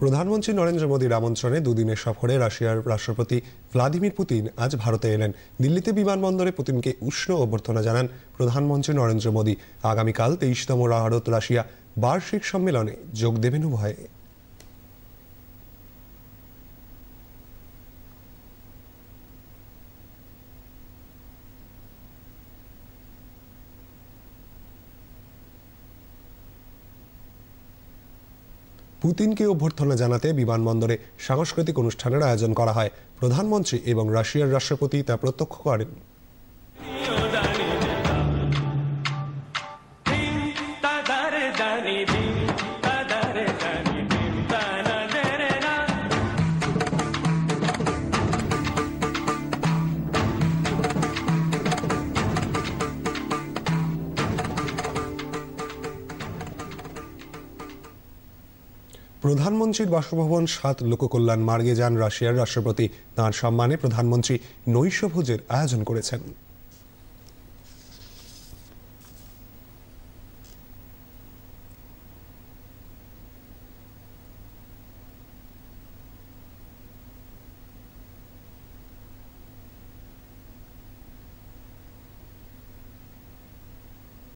প্রধানমন্ত্রী নরেন্দ্র মোদীর আমন্ত্রণে দুদিনের সফরে রাশিয়ার রাষ্ট্রপতি ভ্লাদিমির পুতিন আজ ভারতে এলেন। দিল্লিতে বিমানবন্দরে পুতিনকে উষ্ণ অভ্যর্থনা জানান প্রধানমন্ত্রী নরেন্দ্র মোদী। আগামীকাল 23তম ভারত রাশিয়া বার্ষিক সম্মেলনে যোগ দেবেন উভয়ে। পুতিনকে অভ্যর্থনা জানাতে বিমানবন্দরে সাংস্কৃতিক অনুষ্ঠানের আয়োজন করা হয়। প্রধানমন্ত্রী এবং রাশিয়ার রাষ্ট্রপতি তা প্রত্যক্ষ করেন। প্রধানমন্ত্রীর বাসভবন ৭ লোককল্যাণ মার্গে যান রাশিয়ার রাষ্ট্রপতি। তাঁর সম্মানে প্রধানমন্ত্রী নৈশভোজের আয়োজন করেছেন।